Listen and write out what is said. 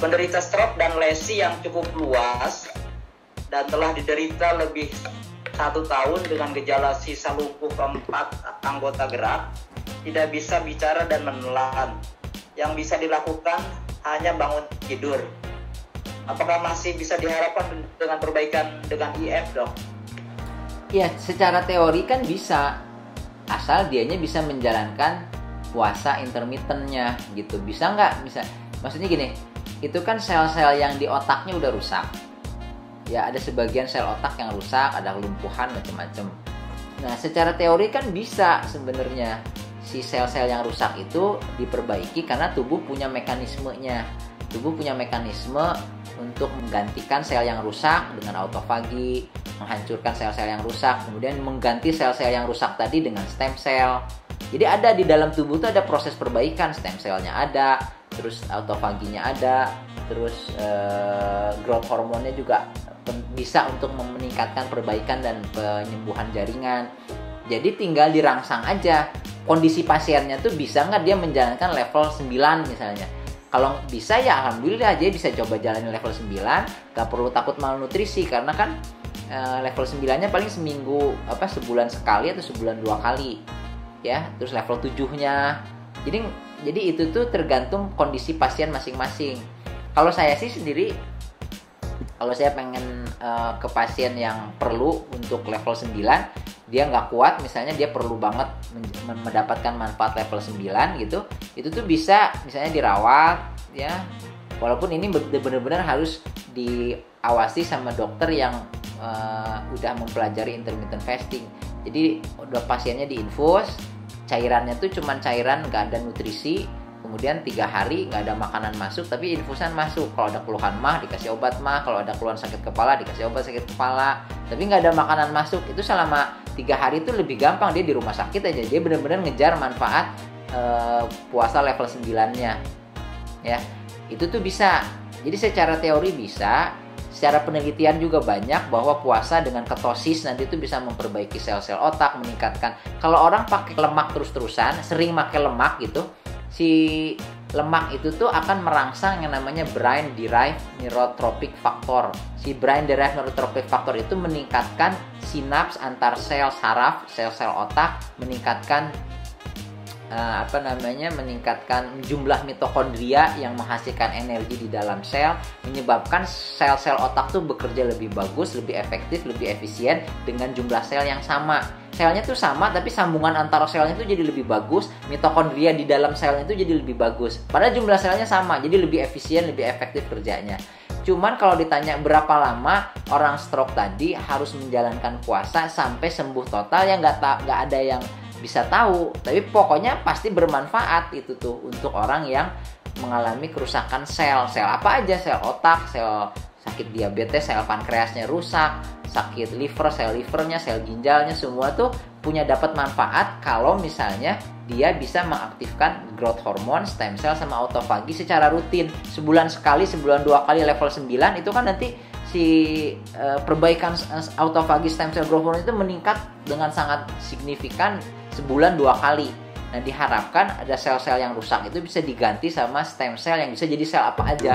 penderita stroke dan lesi yang cukup luas dan telah diderita lebih 1 tahun dengan gejala sisa lumpuh keempat anggota gerak, tidak bisa bicara dan menelan. Yang bisa dilakukan hanya bangun tidur. Apakah masih bisa diharapkan dengan perbaikan dengan IF, dok? Ya, secara teori kan bisa, asal dianya bisa menjalankan puasa intermittennya gitu. Bisa nggak? Bisa. Maksudnya gini, itu kan sel-sel yang di otaknya udah rusak. Ya, ada sebagian sel otak yang rusak, ada kelumpuhan macam-macam. Nah, secara teori kan bisa sebenarnya si sel-sel yang rusak itu diperbaiki karena tubuh punya mekanismenya. Tubuh punya mekanisme untuk menggantikan sel yang rusak dengan autofagi, menghancurkan sel-sel yang rusak, kemudian mengganti sel-sel yang rusak tadi dengan stem cell. Jadi ada di dalam tubuh itu ada proses perbaikan, stem cell-nya ada, terus autofaginya ada, terus growth hormonnya juga bisa untuk meningkatkan perbaikan dan penyembuhan jaringan. Jadi tinggal dirangsang aja kondisi pasiennya tuh bisa nggak dia menjalankan level 9 misalnya. Kalau bisa ya alhamdulillah dia bisa coba jalanin level 9, gak perlu takut malnutrisi karena kan level 9-nya paling seminggu sebulan sekali atau sebulan 2 kali. Ya, terus level 7-nya. Jadi itu tuh tergantung kondisi pasien masing-masing. Kalau saya sih sendiri, kalau saya pengen ke pasien yang perlu untuk level 9, dia nggak kuat, misalnya dia perlu banget mendapatkan manfaat level 9 gitu, itu tuh bisa misalnya dirawat ya, walaupun ini benar-benar harus diawasi sama dokter yang udah mempelajari intermittent fasting. Jadi udah pasiennya diinfus, cairannya tuh cuman cairan, nggak ada nutrisi, kemudian 3 hari nggak ada makanan masuk, tapi infusan masuk. Kalau ada keluhan mah dikasih obat mah, kalau ada keluhan sakit kepala dikasih obat sakit kepala, tapi nggak ada makanan masuk. Itu selama 3 hari itu lebih gampang, dia di rumah sakit aja, dia benar-benar ngejar manfaat puasa level 9-nya ya. Itu tuh bisa. Jadi secara teori bisa, secara penelitian juga banyak bahwa puasa dengan ketosis nanti itu bisa memperbaiki sel-sel otak, meningkatkan. Kalau orang pakai lemak terus-terusan, sering pakai lemak gitu, si lemak itu tuh akan merangsang yang namanya brain derived neurotrophic factor. Si brain derived neurotrophic factor itu meningkatkan sinaps antar sel saraf, sel-sel otak, meningkatkan meningkatkan jumlah mitokondria yang menghasilkan energi di dalam sel, menyebabkan sel-sel otak tuh bekerja lebih bagus, lebih efektif, lebih efisien dengan jumlah sel yang sama. Selnya tuh sama, tapi sambungan antara selnya tuh jadi lebih bagus, mitokondria di dalam selnya tuh jadi lebih bagus. Padahal jumlah selnya sama, jadi lebih efisien, lebih efektif kerjanya. Cuman kalau ditanya berapa lama orang stroke tadi harus menjalankan puasa sampai sembuh total, ya nggak ada yang bisa tahu. Tapi pokoknya pasti bermanfaat itu tuh untuk orang yang mengalami kerusakan sel. Sel apa aja? Sel otak, sel sakit diabetes, sel pankreasnya rusak, sakit liver, sel livernya, sel ginjalnya, semua tuh punya dapat manfaat kalau misalnya dia bisa mengaktifkan growth hormone, stem cell, sama autofagi secara rutin. Sebulan sekali, sebulan 2 kali level 9, itu kan nanti si perbaikan autofagi, stem cell, growth hormone itu meningkat dengan sangat signifikan sebulan 2 kali. Nah, diharapkan ada sel-sel yang rusak itu bisa diganti sama stem cell yang bisa jadi sel apa aja.